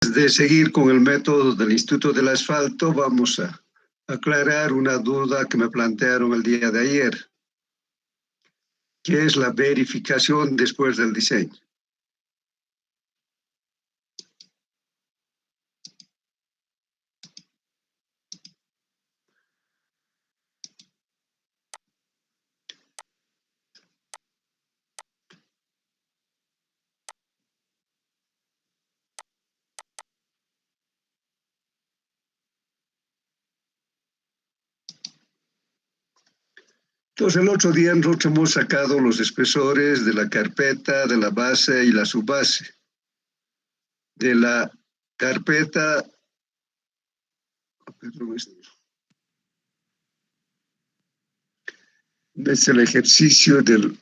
De seguir con el método del Instituto del Asfalto, vamos a aclarar una duda que me plantearon el día de ayer, que es la verificación después del diseño. Entonces, el otro día nosotros hemos sacado los espesores de la carpeta, de la base y la subbase. De la carpeta, es el ejercicio del...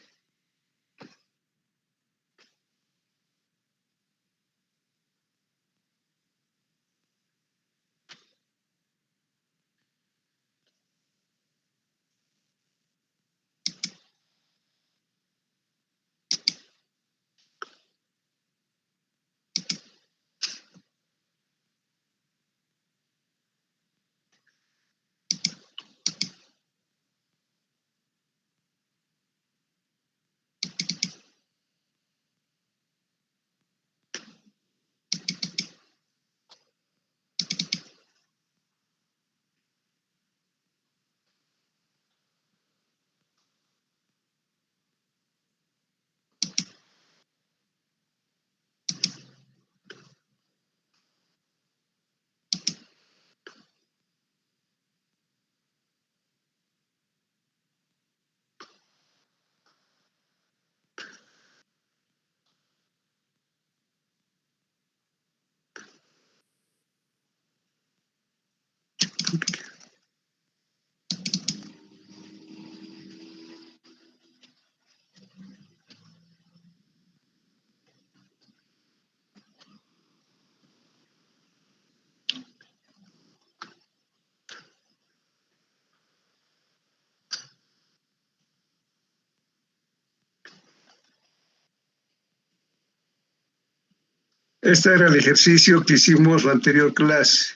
Este era el ejercicio que hicimos la anterior clase.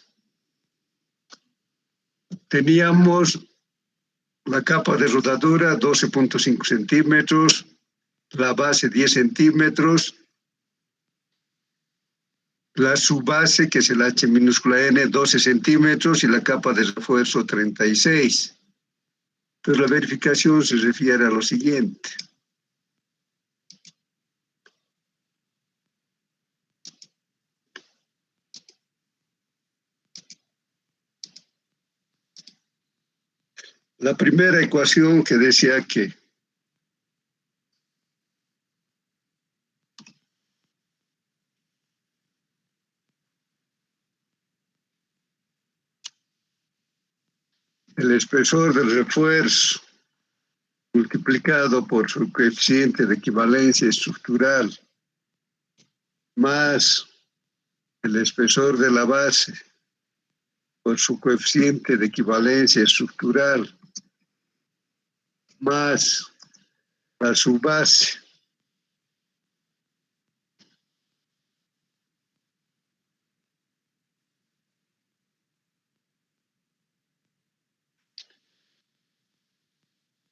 Teníamos la capa de rodadura 12.5 centímetros, la base 10 centímetros, la subbase, que es el H minúscula N, 12 centímetros y la capa de refuerzo 36. Entonces la verificación se refiere a lo siguiente. La primera ecuación que decía que el espesor del refuerzo multiplicado por su coeficiente de equivalencia estructural más el espesor de la base por su coeficiente de equivalencia estructural más la subbase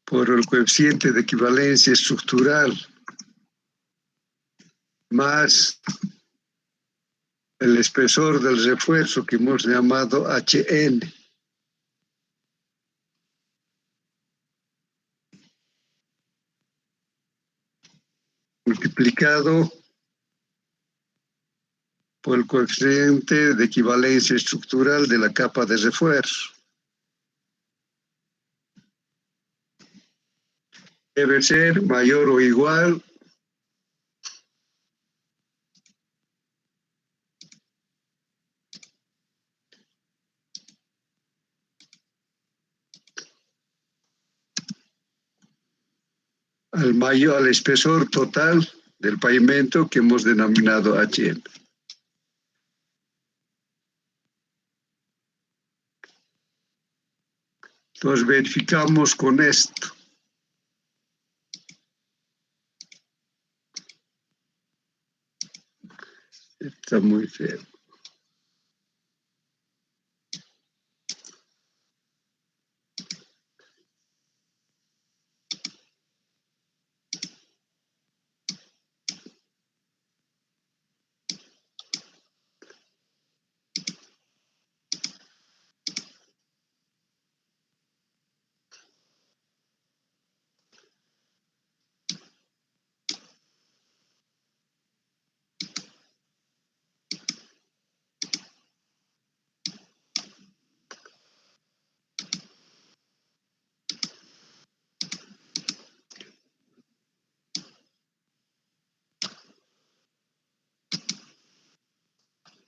por el coeficiente de equivalencia estructural más el espesor del refuerzo que hemos llamado HN. Multiplicado por el coeficiente de equivalencia estructural de la capa de refuerzo. Debe ser mayor o igual al espesor total del pavimento que hemos denominado HN. Entonces verificamos con esto. Está muy feo.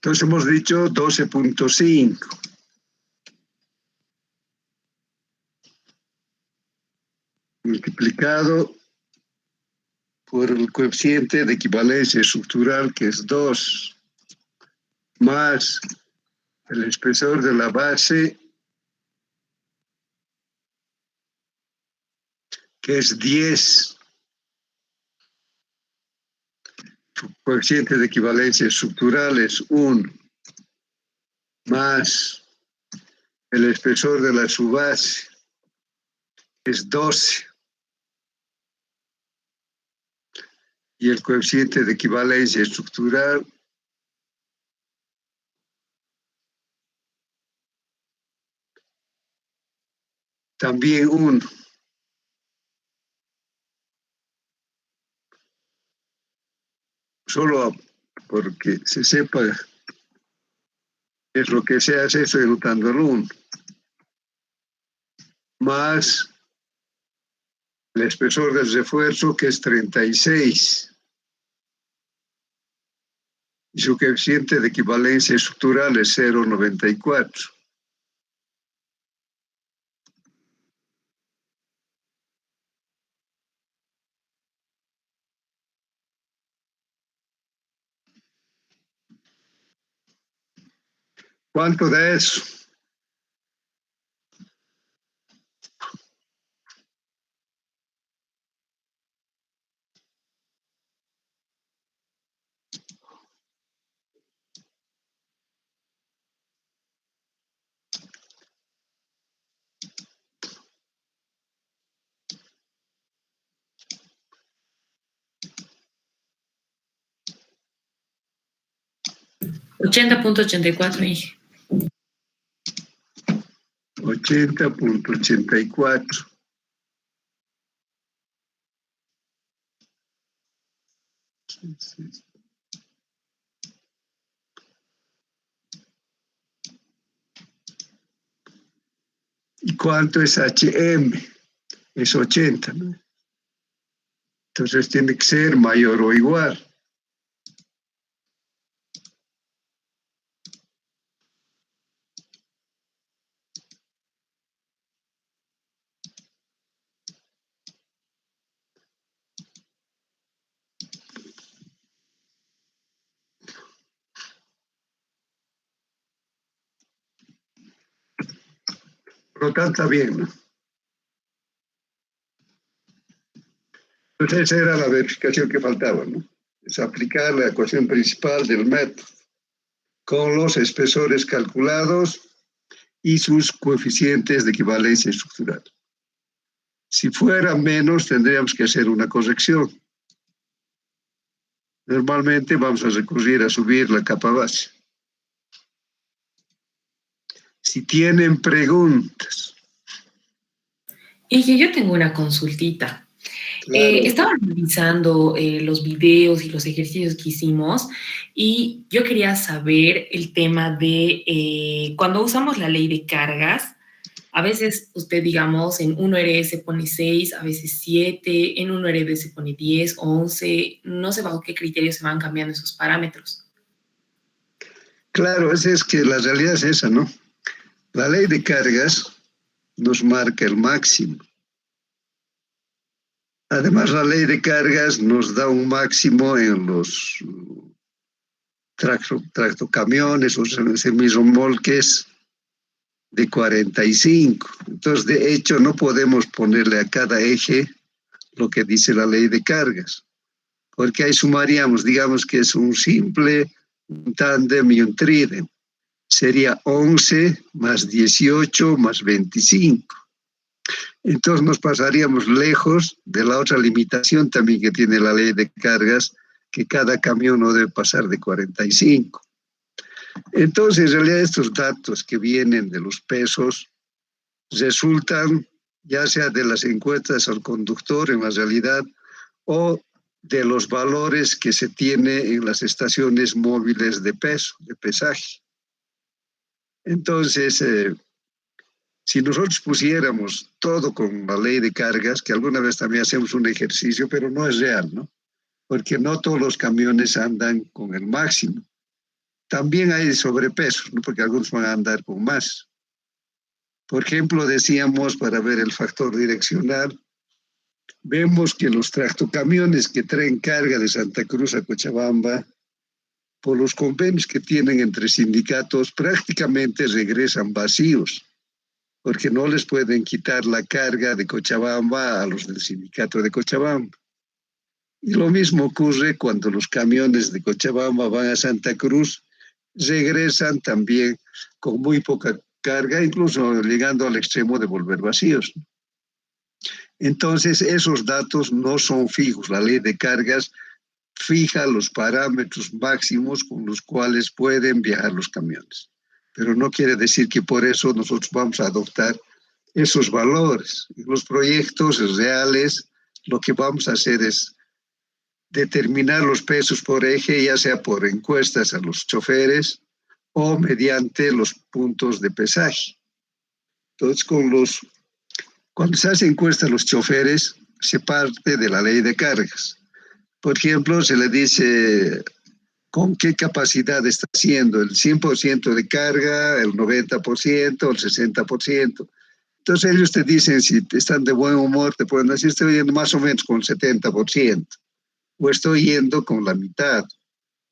Entonces hemos dicho 12.5. Multiplicado por el coeficiente de equivalencia estructural, que es 2, más el espesor de la base, que es 10. Su coeficiente de equivalencia estructural es 1, más el espesor de la subbase, es 12. Y el coeficiente de equivalencia estructural también 1. Solo porque se sepa es lo que se hace, estoy anotando el 1. Más el espesor del refuerzo, que es 36. Y su coeficiente de equivalencia estructural es 0,94. ¿Cuánto da eso? $80.84, Inge. 80.84. ¿Y cuánto es HM? Es 80, ¿no? Entonces tiene que ser mayor o igual. Por lo tanto, está bien, ¿no? Entonces esa era la verificación que faltaba, ¿no? Es aplicar la ecuación principal del método con los espesores calculados y sus coeficientes de equivalencia estructural. Si fuera menos, tendríamos que hacer una corrección. Normalmente vamos a recurrir a subir la capa base. Si tienen preguntas. Inge, yo tengo una consultita. Claro. Estaba revisando los videos y los ejercicios que hicimos y yo quería saber el tema de cuando usamos la ley de cargas, a veces usted, digamos, en 1RS pone 6, a veces 7, en 1RD se pone 10, 11, no sé bajo qué criterios se van cambiando esos parámetros. Claro, es que la realidad es esa, ¿no? La ley de cargas nos marca el máximo. Además, la ley de cargas nos da un máximo en los tractocamiones o semirremolques de 45. Entonces, de hecho, no podemos ponerle a cada eje lo que dice la ley de cargas, porque ahí sumaríamos, digamos que es un simple, un tándem y un trídem. Sería 11 más 18 más 25. Entonces nos pasaríamos lejos de la otra limitación también que tiene la ley de cargas, que cada camión no debe pasar de 45. Entonces, en realidad, estos datos que vienen de los pesos resultan ya sea de las encuestas al conductor en la realidad o de los valores que se tiene en las estaciones móviles de peso, de pesaje. Entonces, si nosotros pusiéramos todo con la ley de cargas, que alguna vez también hacemos un ejercicio, pero no es real, ¿no? Porque no todos los camiones andan con el máximo. también hay sobrepeso, ¿no? Porque algunos van a andar con más. Por ejemplo, decíamos, para ver el factor direccional, vemos que los tractocamiones que traen carga de Santa Cruz a Cochabamba, por los convenios que tienen entre sindicatos, prácticamente regresan vacíos, porque no les pueden quitar la carga de Cochabamba a los del sindicato de Cochabamba. Y lo mismo ocurre cuando los camiones de Cochabamba van a Santa Cruz, regresan también con muy poca carga, incluso llegando al extremo de volver vacíos. Entonces, esos datos no son fijos. La ley de cargas fija los parámetros máximos con los cuales pueden viajar los camiones. Pero no quiere decir que por eso nosotros vamos a adoptar esos valores. En los proyectos reales, lo que vamos a hacer es determinar los pesos por eje, ya sea por encuestas a los choferes o mediante los puntos de pesaje. Entonces, cuando se hace encuesta a los choferes, se parte de la ley de cargas. Por ejemplo, se le dice con qué capacidad está haciendo, el 100% de carga, el 90%, el 60%. Entonces ellos te dicen, si están de buen humor, te pueden decir, estoy yendo más o menos con el 70%, o estoy yendo con la mitad,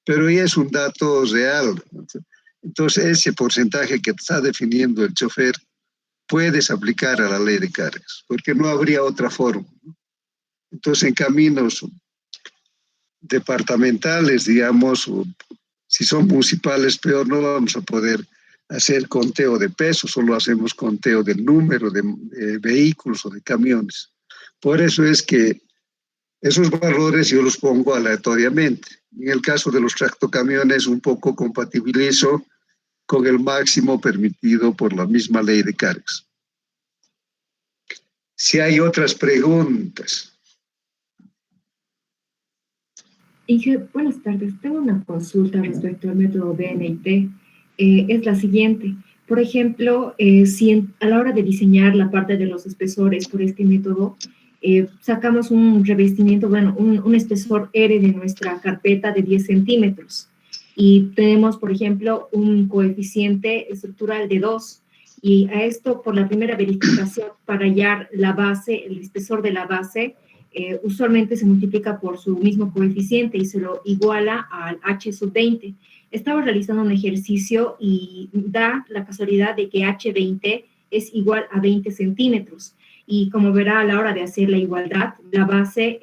pero ya es un dato real. Entonces ese porcentaje que está definiendo el chofer, puedes aplicar a la ley de cargas, porque no habría otra forma. Entonces en caminos departamentales, digamos, o si son municipales, peor, no vamos a poder hacer conteo de pesos, solo hacemos conteo del número de vehículos o de camiones. Por eso es que esos valores yo los pongo aleatoriamente. En el caso de los tractocamiones, un poco compatibilizo con el máximo permitido por la misma ley de cargas. Si hay otras preguntas. Inge, buenas tardes. Tengo una consulta respecto al método DNIT. Es la siguiente. Por ejemplo, si a la hora de diseñar la parte de los espesores por este método, sacamos un revestimiento, bueno, un espesor R de nuestra carpeta de 10 centímetros y tenemos, por ejemplo, un coeficiente estructural de 2 y a esto, por la primera verificación, para hallar la base, el espesor de la base, usualmente se multiplica por su mismo coeficiente y se lo iguala al H sub 20. Estaba realizando un ejercicio y da la casualidad de que H20 es igual a 20 centímetros. Y como verá a la hora de hacer la igualdad, la base,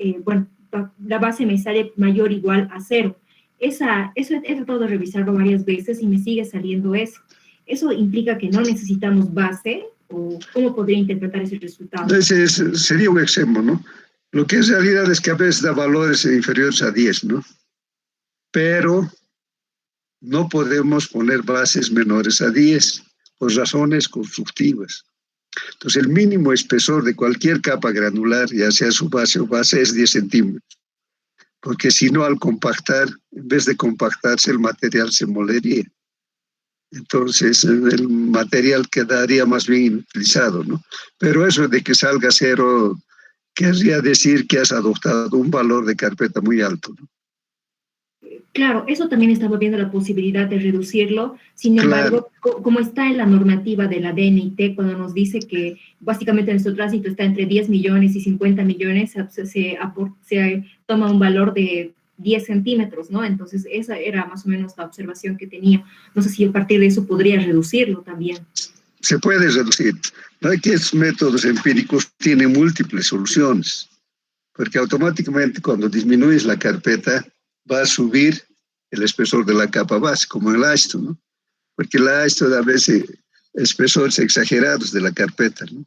la base me sale mayor o igual a 0. Eso he tratado de revisarlo varias veces y me sigue saliendo eso. ¿Eso implica que no necesitamos base o cómo podría interpretar ese resultado? Ese sería un ejemplo, ¿no? Lo que es realidad es que a veces da valores inferiores a 10, ¿no? Pero no podemos poner bases menores a 10 por razones constructivas. Entonces, el mínimo espesor de cualquier capa granular, ya sea su base o base, es 10 centímetros. Porque si no, al compactar, en vez de compactarse, el material se molería. Entonces, el material quedaría más bien inutilizado, ¿no? Pero eso de que salga 0 querría decir que has adoptado un valor de carpeta muy alto, ¿no? Claro, eso también estaba viendo la posibilidad de reducirlo. Sin embargo, claro, como está en la normativa de la DNIT, cuando nos dice que básicamente nuestro tránsito está entre 10 millones y 50 millones, se toma un valor de 10 centímetros, ¿no? Entonces, esa era más o menos la observación que tenía. No sé si a partir de eso podría reducirlo también. Se puede reducir. Aquí estos métodos empíricos tienen múltiples soluciones, porque automáticamente cuando disminuyes la carpeta, va a subir el espesor de la capa base, como el AISTO, ¿no? Porque el AISTO da a veces espesores exagerados de la carpeta, ¿no?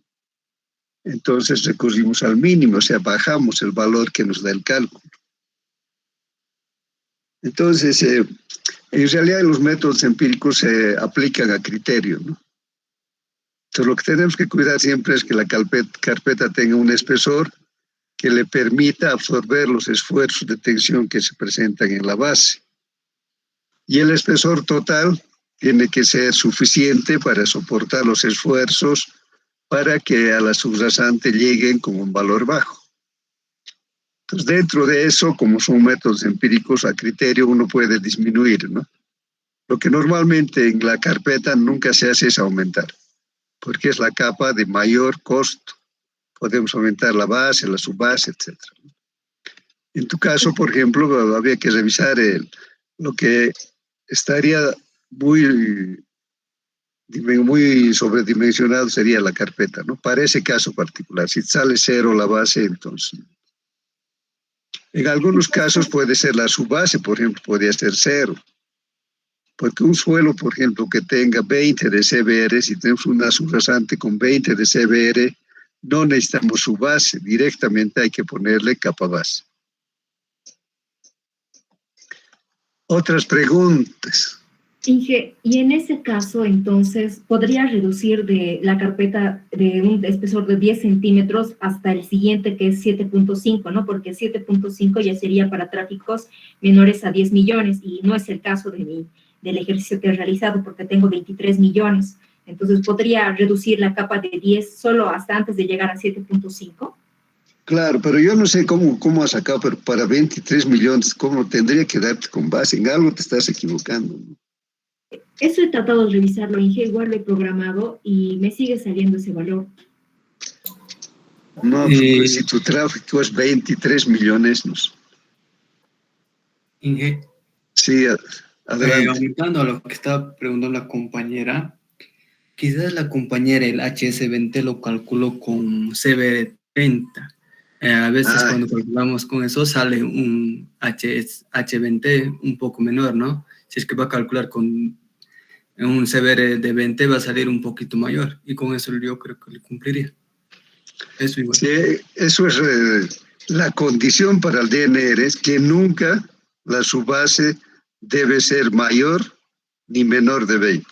Entonces recurrimos al mínimo, o sea, bajamos el valor que nos da el cálculo. Entonces, en realidad los métodos empíricos se aplican a criterio, ¿no? Entonces, lo que tenemos que cuidar siempre es que la carpeta tenga un espesor que le permita absorber los esfuerzos de tensión que se presentan en la base. Y el espesor total tiene que ser suficiente para soportar los esfuerzos para que a la subrasante lleguen con un valor bajo. Entonces, dentro de eso, como son métodos empíricos a criterio, uno puede disminuir, ¿no? Lo que normalmente en la carpeta nunca se hace es aumentar, porque es la capa de mayor costo. Podemos aumentar la base, la subbase, etc. En tu caso, por ejemplo, había que revisar lo que estaría muy sobredimensionado sería la carpeta, ¿no? Para ese caso particular. Si sale cero la base, entonces. En algunos casos puede ser la subbase, por ejemplo, podría ser cero. Porque un suelo, por ejemplo, que tenga 20 de CBR, si tenemos una subrasante con 20 de CBR, no necesitamos su base, directamente hay que ponerle capa base. Otras preguntas. Inge, y en ese caso, entonces, ¿podría reducir de la carpeta de un espesor de 10 centímetros hasta el siguiente, que es 7.5, ¿no? Porque 7.5 ya sería para tráficos menores a 10 millones, y no es el caso del ejercicio que he realizado, porque tengo 23 millones. Entonces, ¿podría reducir la capa de 10 solo hasta antes de llegar a 7.5? Claro, pero yo no sé cómo has sacado, pero para 23 millones, ¿cómo tendría que darte con base? En algo te estás equivocando, ¿no? Eso he tratado de revisarlo, Inge, igual lo he programado y me sigue saliendo ese valor. No, pues si tu tráfico es 23 millones, no sé. Inge, Sí, adelante. aumentando a lo que estaba preguntando la compañera, quizás la compañera el HS20 lo calculó con CBR30. A veces cuando calculamos con eso sale un H20 un poco menor, ¿no? Si es que va a calcular con un CBR de 20 va a salir un poquito mayor y con eso yo creo que le cumpliría. Eso igual. Sí, eso es la condición para el DNR, es que nunca la subbase debe ser mayor ni menor de 20.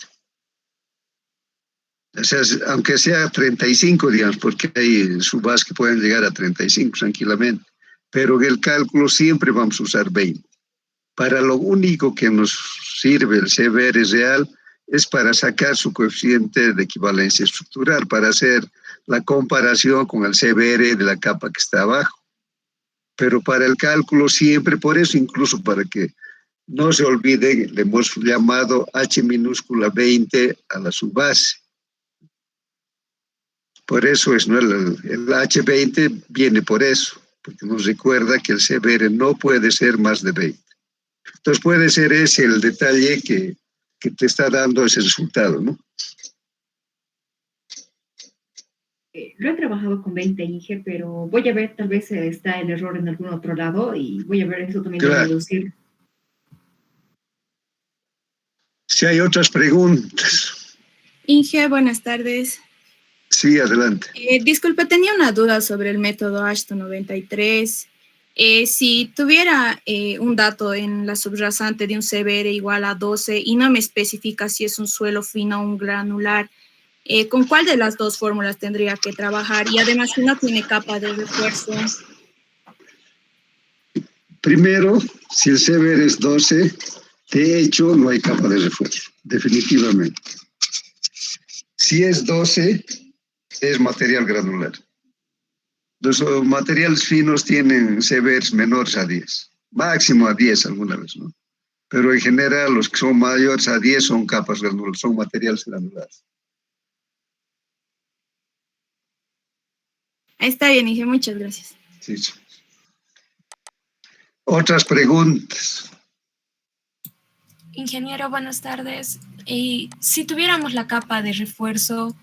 O sea, aunque sea 35, digamos, porque hay subbases que pueden llegar a 35 tranquilamente, pero en el cálculo siempre vamos a usar 20. Para lo único que nos sirve el CBR real es para sacar su coeficiente de equivalencia estructural, para hacer la comparación con el CBR de la capa que está abajo. Pero para el cálculo siempre, por eso incluso para que no se olviden, le hemos llamado H minúscula 20 a la subbase. Por eso es, ¿no? El H20 viene por eso, porque nos recuerda que el CBR no puede ser más de 20. Entonces puede ser ese el detalle que te está dando ese resultado, ¿no? Lo he trabajado con 20, Inge, pero voy a ver, tal vez está el error en algún otro lado y voy a ver eso también de reducir. Si hay otras preguntas. Inge, buenas tardes. Sí, adelante. Disculpe, tenía una duda sobre el método Ashton 93. Si tuviera un dato en la subrasante de un CBR igual a 12 y no me especifica si es un suelo fino o un granular, ¿con cuál de las dos fórmulas tendría que trabajar? Y además, si no tiene capa de refuerzo. Primero, si el CBR es 12, de hecho no hay capa de refuerzo, definitivamente. Si es 12, es material granular. Los materiales finos tienen CBRs menores a 10, máximo a 10 alguna vez, ¿no? Pero en general los que son mayores a 10 son capas granulares, son materiales granulares. Está bien, Inge, muchas gracias. Sí, sí. Otras preguntas. Ingeniero, buenas tardes. Si tuviéramos la capa de refuerzo,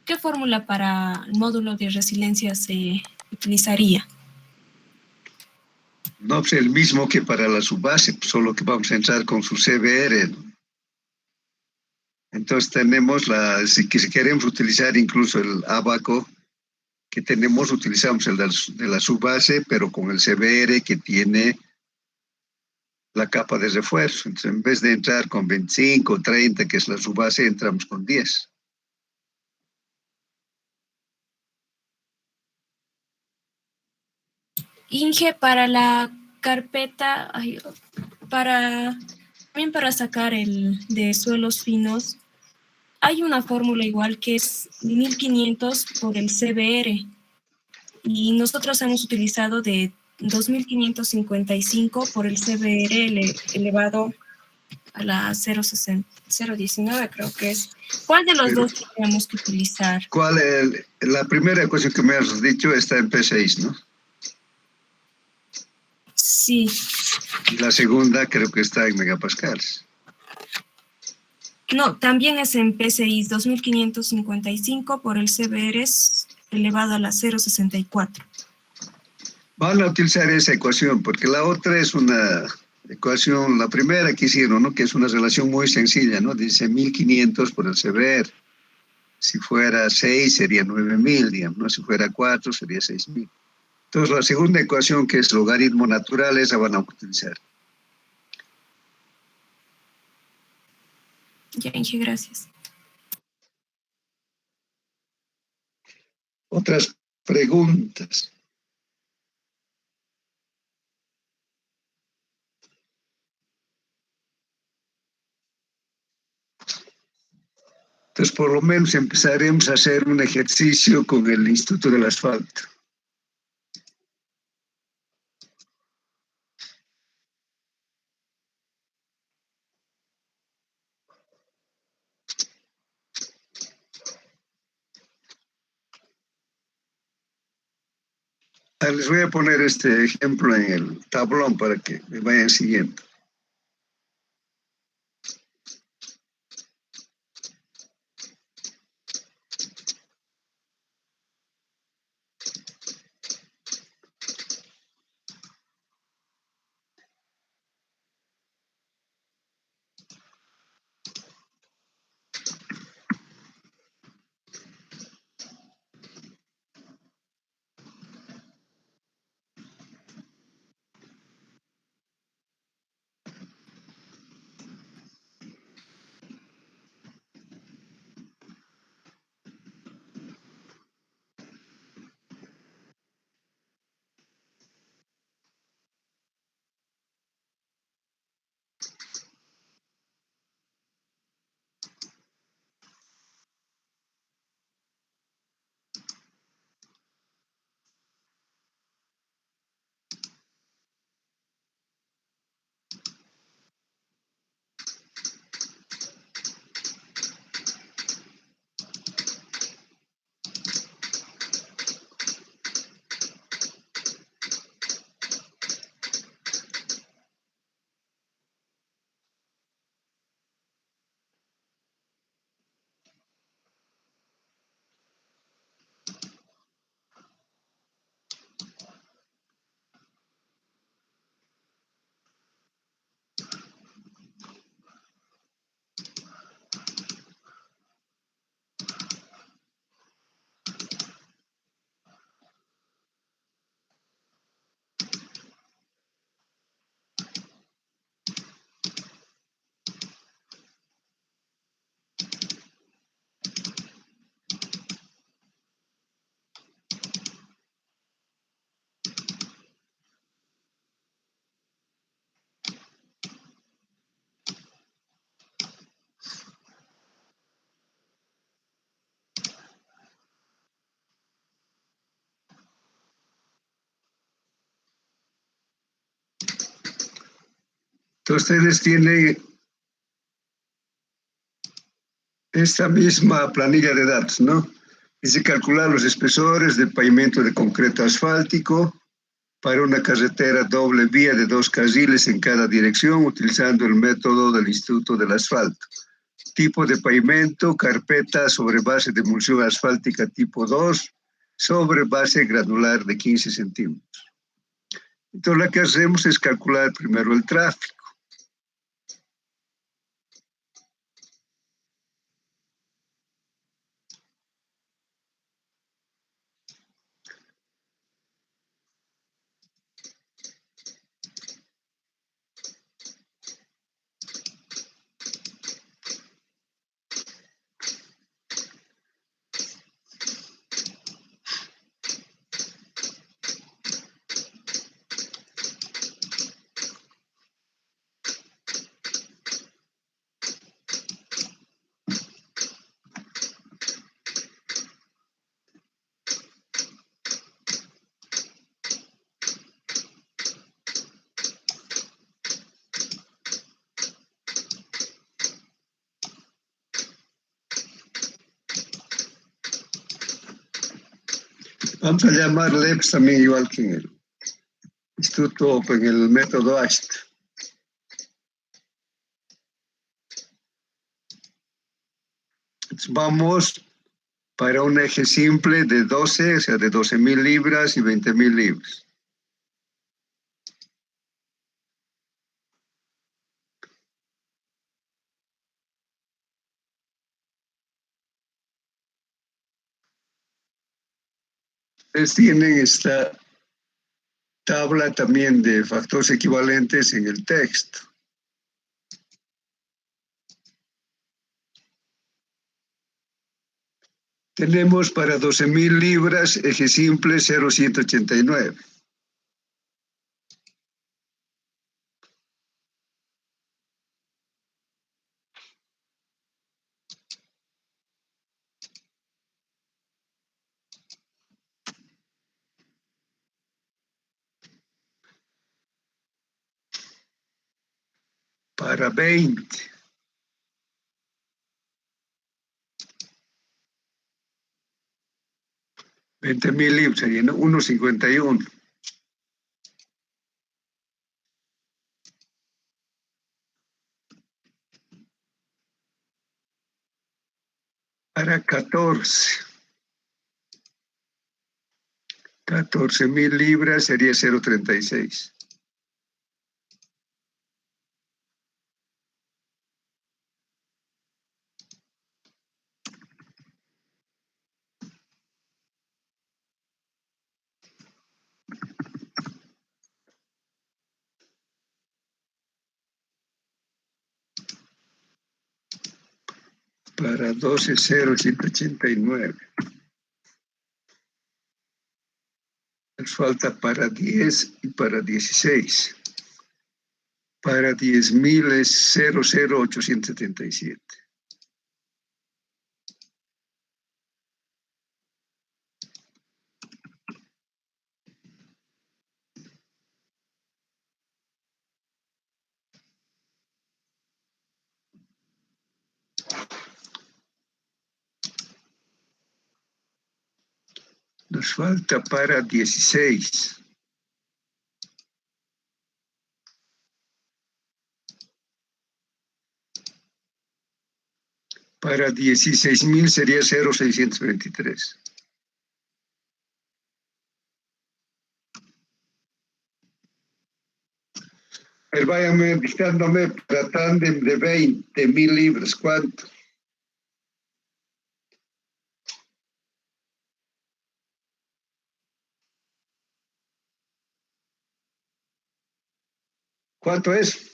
¿qué fórmula para el módulo de resiliencia se utilizaría? No, pues el mismo que para la subbase, solo que vamos a entrar con su CBR, ¿no? Entonces tenemos si queremos utilizar incluso el abaco que tenemos, utilizamos el de la subbase, pero con el CBR que tiene la capa de refuerzo. Entonces, en vez de entrar con 25 o 30, que es la subbase, entramos con 10. Inge, para la carpeta, también para sacar el de suelos finos, hay una fórmula igual que es 1500 por el CBR y nosotros hemos utilizado de 2555 por el CBR elevado a la 019 creo que es. ¿Cuál de los Pero, dos tenemos que utilizar? La primera ecuación que me has dicho está en P6, ¿no? Sí. Y la segunda creo que está en megapascales. No, también es en PCI 2555 por el CBR elevado a la 0,64. Van a utilizar esa ecuación porque la otra es una ecuación, la primera que hicieron, ¿no? Que es una relación muy sencilla, ¿no? Dice 1500 por el CBR. Si fuera 6 sería 9000, digamos, ¿no? Si fuera 4 sería 6000. Entonces la segunda ecuación, que es logaritmo natural, esa van a utilizar. Ya, Inge, gracias. Otras preguntas. Entonces, por lo menos empezaremos a hacer un ejercicio con el Instituto del Asfalto. Les voy a poner este ejemplo en el tablón para que me vayan siguiendo. Entonces, ustedes tienen esta misma planilla de datos, ¿no? Dice calcular los espesores del pavimento de concreto asfáltico para una carretera doble vía de 2 carriles en cada dirección, utilizando el método del Instituto del Asfalto. Tipo de pavimento, carpeta sobre base de emulsión asfáltica tipo 2, sobre base granular de 15 centímetros. Entonces, lo que hacemos es calcular primero el tráfico. Vamos a llamar LEPS también igual que en el instituto, en el método AST. Entonces vamos para un eje simple de 12, o sea, de 12.000 libras y 20.000 libras. Ustedes tienen esta tabla también de factores equivalentes en el texto. Tenemos para 12.000 libras eje simple 0,189. Para 20. $20.000 libras serían 1,51. Para 14.000 libras sería 0,36. Para 12, 0,189. Les falta para 10 y para 16. Para 10.000 es 0,0877. Nos falta para 16. Para 16.000 sería 0,623. Váyanme indicándome para tándem de 20.000 libras, ¿cuánto? ¿Cuánto es?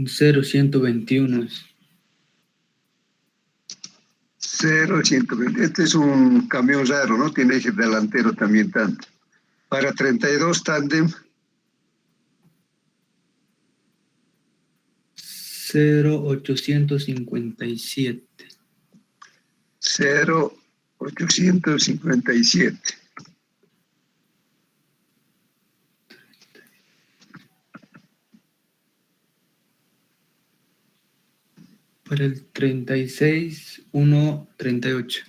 Cero 121 es. 0,120. Este es un camión raro, ¿no? Tiene eje delantero también tanto. Para 32 tándem. 0,857. 0,857. Para el 36, 1,38.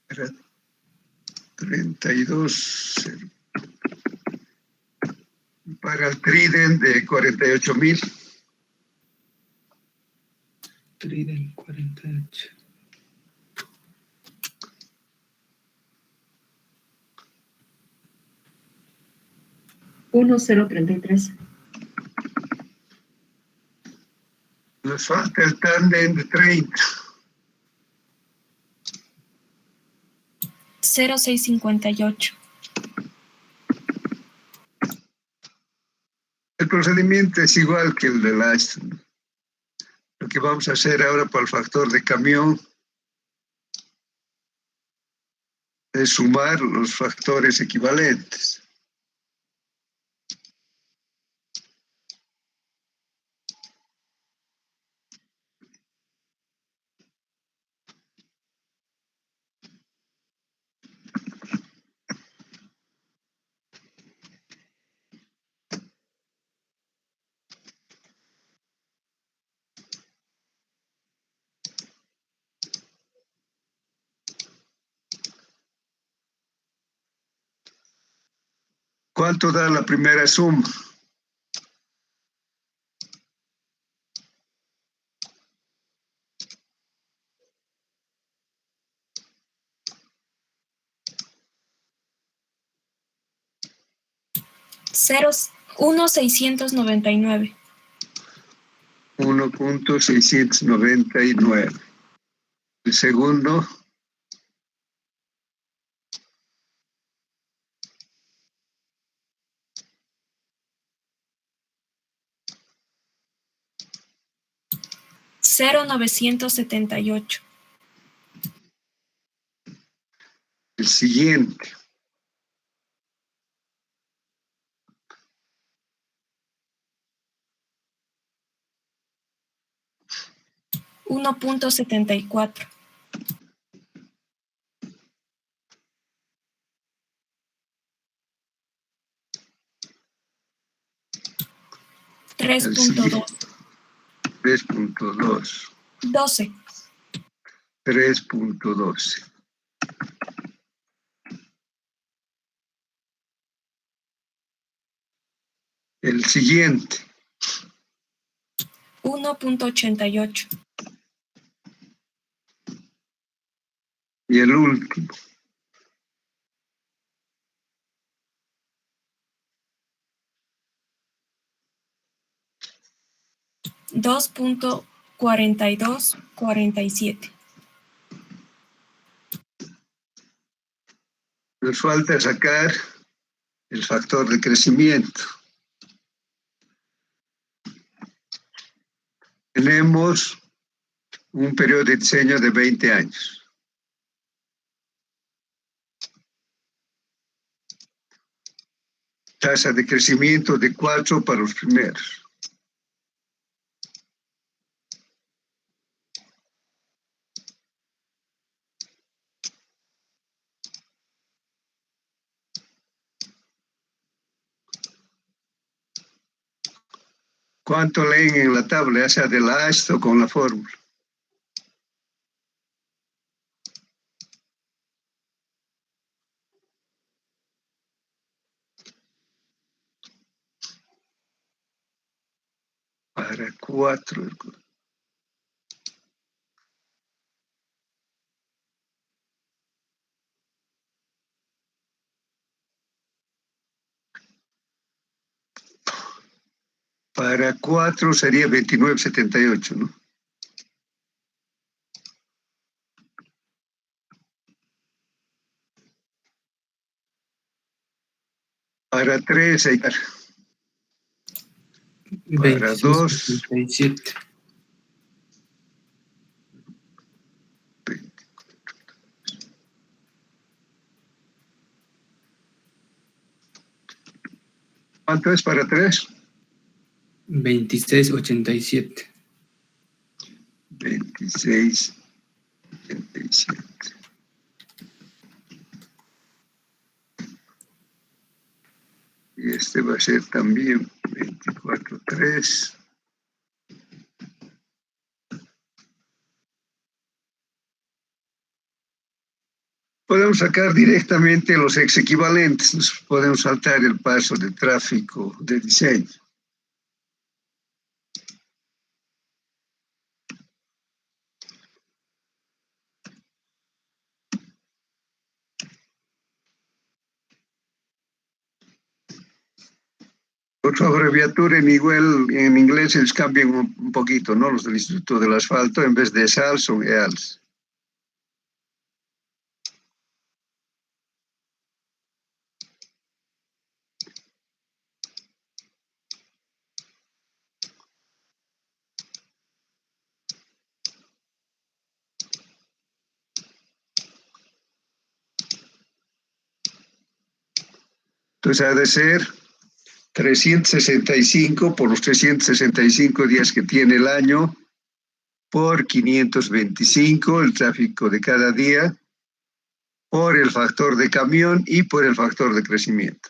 Para 32. Para el Trident de 48.000. Trident 48. $1,033. Nos falta el tándem de 30. 0,658. El procedimiento es igual que el del Aston. Lo que vamos a hacer ahora para el factor de camión es sumar los factores equivalentes. ¿Cuánto da la primera suma? Ceros 1,699. 1.699. El segundo, 0,978. el siguiente, 1,74. 3,2. 3.2. 12. 3.12. El siguiente, 1,88. y el último, 2,4247. nos falta sacar el factor de crecimiento. Tenemos un periodo de diseño de 20 años. Tasa de crecimiento de 4 para los primeros. ¿Cuánto leen en la tabla, ya sea de la AST o con la fórmula? Para 4. Para 4 sería 29,78, ¿no? Para 3 hay para 2, 26,77. 20. ¿Cuánto es para 3? 26,87. 26,87. Y este va a ser también 24,3. Podemos sacar directamente los ex equivalentes, nos podemos saltar el paso de tráfico de diseño. Otra abreviatura en inglés les cambian un poquito, ¿no? Los del Instituto del Asfalto, en vez de SAL son EALS. Entonces ha de ser 365 por los 365 días que tiene el año, por 525, el tráfico de cada día, por el factor de camión y por el factor de crecimiento.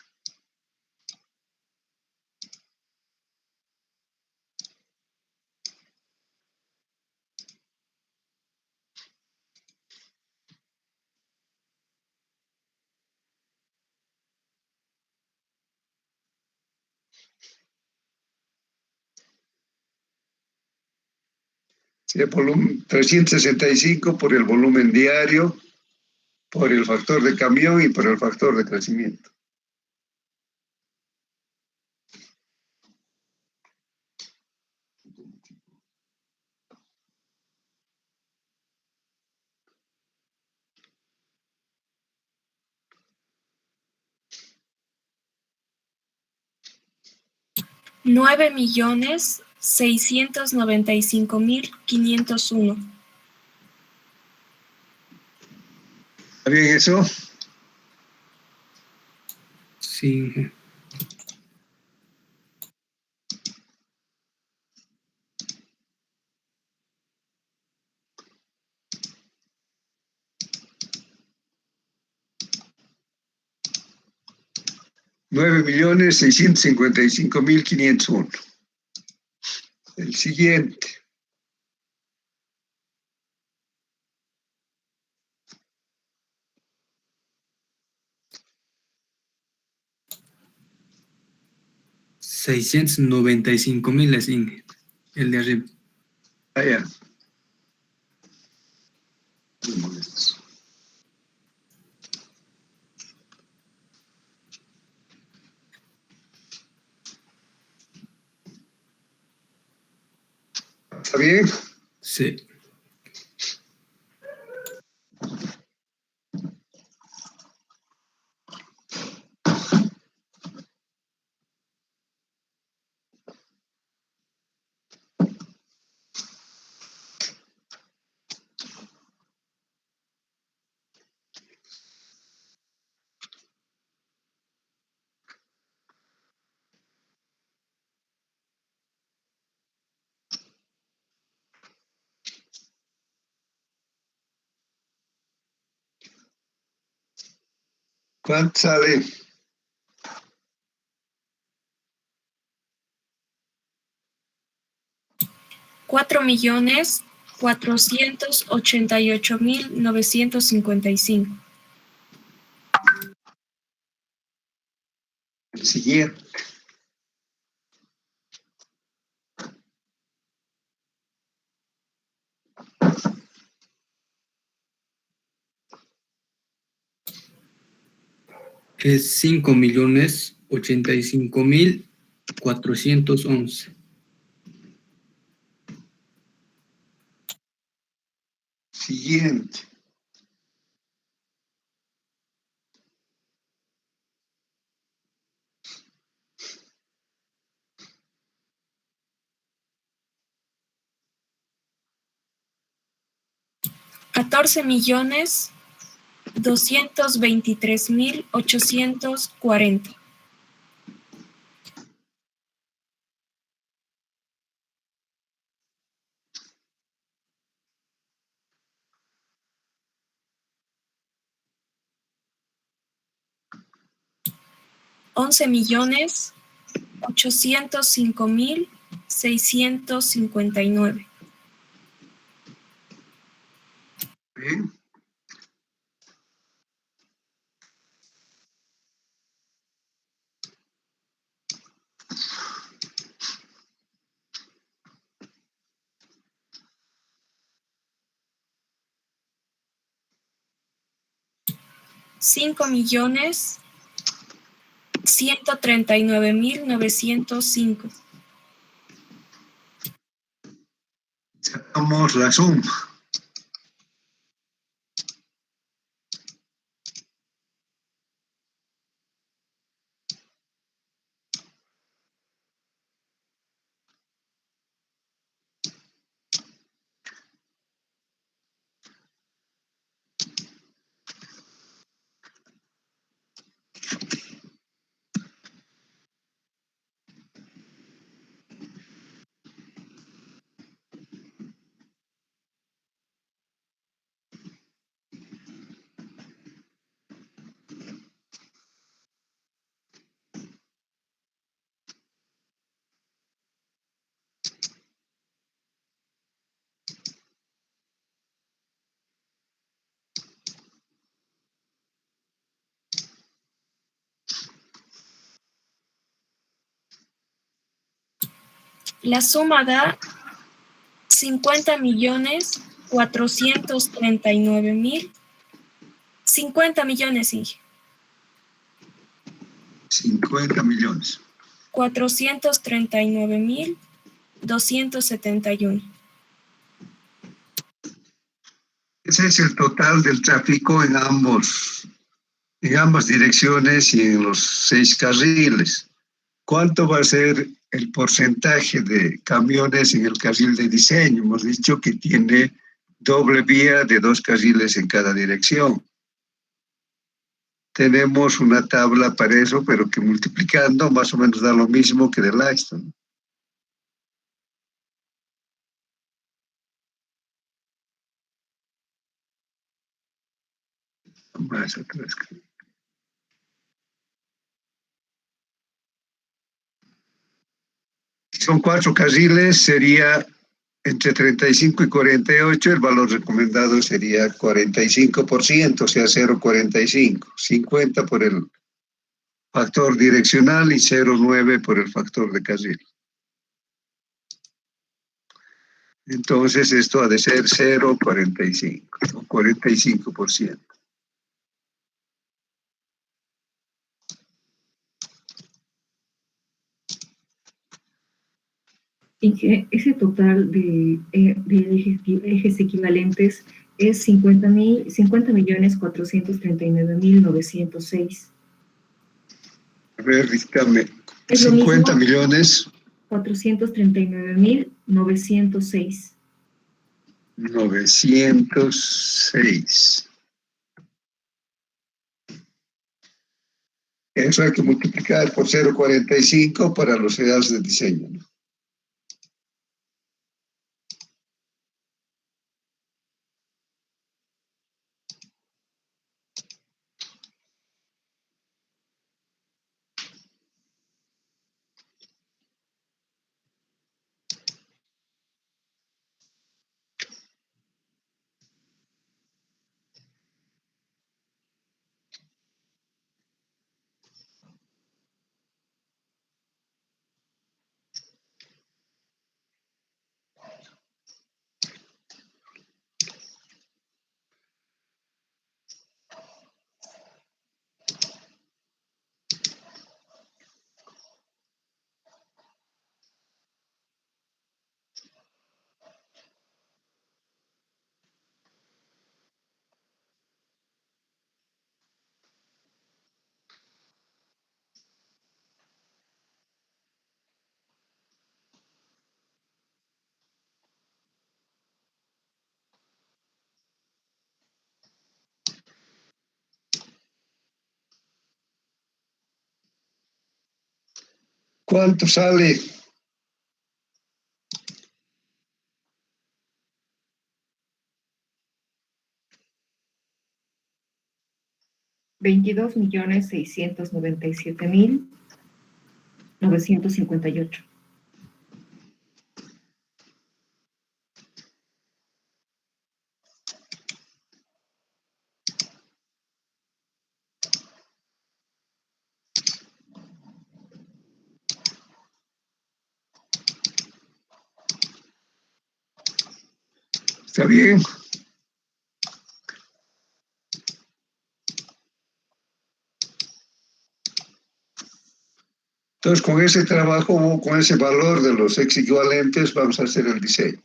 Sí, volumen 365 por el volumen diario, por el factor de cambio y por el factor de crecimiento. $9,695,501. ¿Está bien eso? Sí. 9.655.501. El siguiente. $695,000 es Inge, el de arriba. Allá. ¿Está bien? Sí. ¿Cuánto sale? $4,488,955. El siguiente. Es 5,085,411. Siguiente. $14,223,840. 11,805,659. Bien. $5,139,905. Sacamos la suma. La suma da 50.439.000. 50 millones, Inge. 50 millones. 439.271. Ese es el total del tráfico en ambas direcciones y en los 6 carriles. ¿Cuánto va a ser el porcentaje de camiones en el carril de diseño? Hemos dicho que tiene doble vía de 2 carriles en cada dirección. Tenemos una tabla para eso, pero que multiplicando más o menos da lo mismo que del Ashton. Más atrás. Son 4 carriles, sería entre 35 y 48, el valor recomendado sería 45%, o sea, 0,45. 50 por el factor direccional y 0,9 por el factor de carril. Entonces, esto ha de ser 0,45 o 45%. Y que ese total de ejes equivalentes es 50.439.906. A ver, dígame, Es lo 50 mismo, millones 439.906. 906. Eso hay que multiplicar por 0,45 para los edades de diseño, ¿no? ¿Cuánto sale? $22.697.958. ¿Está bien? Entonces, con ese trabajo, con ese valor de los ex equivalentes, vamos a hacer el diseño.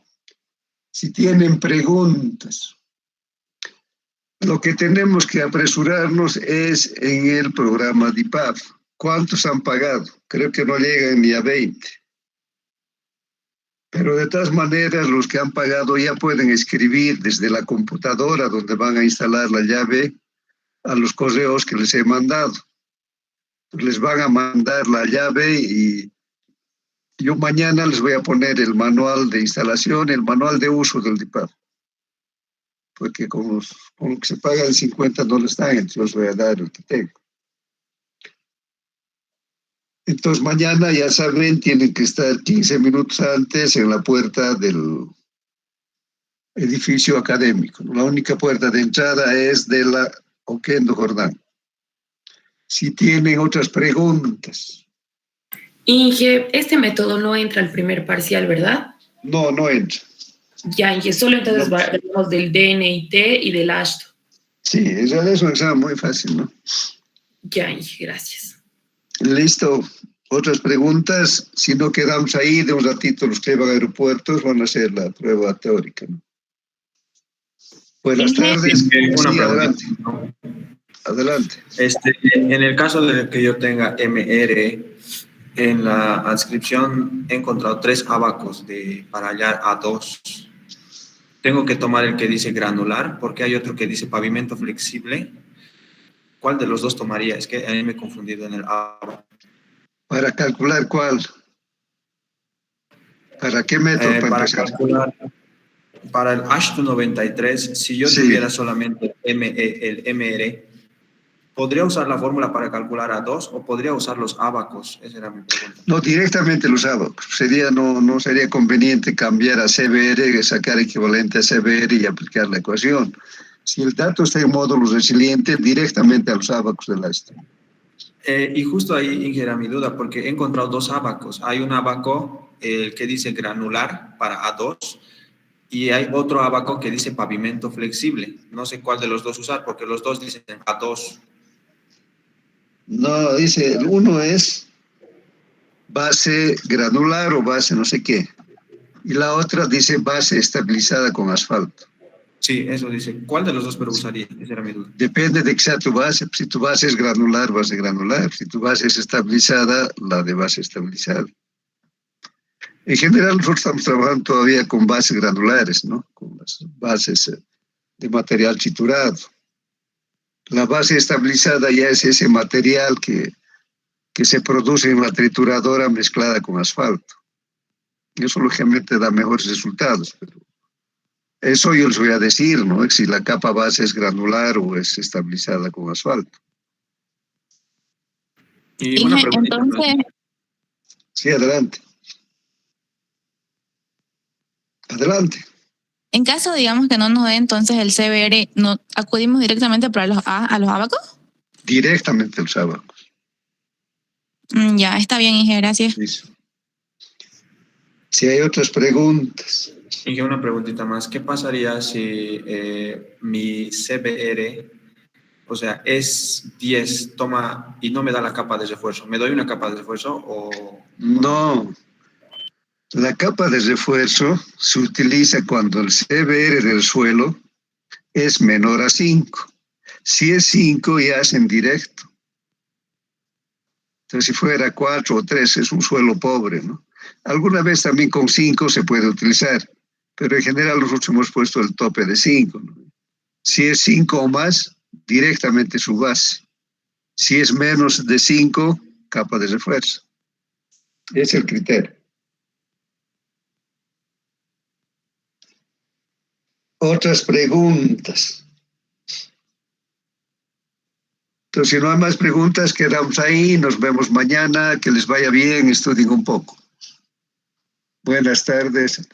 Si tienen preguntas, lo que tenemos que apresurarnos es en el programa DIPAF. ¿Cuántos han pagado? Creo que no llegan ni a 20. Pero de todas maneras, los que han pagado ya pueden escribir desde la computadora donde van a instalar la llave a los correos que les he mandado. Les van a mandar la llave y yo mañana les voy a poner el manual de instalación, el manual de uso del DIPAF. Porque con lo que se paga el 50 no les dan, entonces les voy a dar el que tengo. Entonces mañana, ya saben, tienen que estar 15 minutos antes en la puerta del edificio académico. La única puerta de entrada es de la Oquendo Jordán. Si tienen otras preguntas. Inge, este método no entra al primer parcial, ¿verdad? No, no entra. Ya, y solo entonces hablamos del DNIT y del ASHTO. Sí, eso es un examen muy fácil, ¿no? Ya, gracias. Listo. Otras preguntas. Si no quedamos ahí, de un ratito los que van a aeropuertos van a hacer la prueba teórica, ¿no? Buenas tardes. Una Sí, pregunta. adelante. Adelante. En el caso de que yo tenga MR, en la adscripción he encontrado 3 abacos para hallar A2. Tengo que tomar el que dice granular, porque hay otro que dice pavimento flexible. ¿Cuál de los dos tomaría? Es que a mí me he confundido en el abaco. ¿Para calcular cuál? ¿Para qué método? Para calcular, para el ASHTO 93, si yo tuviera solamente el MR, ¿podría usar la fórmula para calcular A2 o podría usar los abacos? Esa era mi pregunta. No, directamente los abacos. No sería conveniente cambiar a CBR, sacar equivalente a CBR y aplicar la ecuación. Si el dato está en módulo resiliente, directamente a los abacos del ASHTO. Y justo ahí era mi duda, porque he encontrado 2 abacos. Hay un abaco que dice granular para A2 y hay otro abaco que dice pavimento flexible. No sé cuál de los dos usar, porque los dos dicen A2. No, dice, uno es base granular o base no sé qué. Y la otra dice base estabilizada con asfalto. Sí, eso dice. ¿Cuál de los dos pero usaría? Esa era mi duda. Depende de qué sea tu base. Si tu base es granular, base granular. Si tu base es estabilizada, la de base estabilizada. En general, nosotros estamos trabajando todavía con bases granulares, ¿no? Con las bases de material triturado. La base estabilizada ya es ese material que se produce en la trituradora mezclada con asfalto. Eso lógicamente da mejores resultados, pero eso yo les voy a decir, ¿no? Si la capa base es granular o es estabilizada con asfalto. Y una pregunta. Entonces, Sí, adelante. Adelante. en caso, digamos, que no nos dé entonces el CBR, ¿no acudimos directamente para a los abacos? Directamente a los abacos. Ya, está bien, Inge, gracias. Listo. Si hay otras preguntas. Y una preguntita más. ¿Qué pasaría si mi CBR, o sea, es 10, toma y no me da la capa de refuerzo? ¿Me doy una capa de refuerzo o...? No. La capa de refuerzo se utiliza cuando el CBR del suelo es menor a 5. Si es 5, ya es en directo. Entonces, si fuera 4 o 3, es un suelo pobre, ¿no? Alguna vez también con 5 se puede utilizar, pero en general nosotros hemos puesto el tope de 5, ¿no? Si es 5 o más, directamente su base. Si es menos de 5, capa de refuerzo. Ese es el criterio. Otras preguntas. Entonces, si no hay más preguntas, quedamos ahí. Nos vemos mañana. Que les vaya bien. Estudien un poco. Buenas tardes.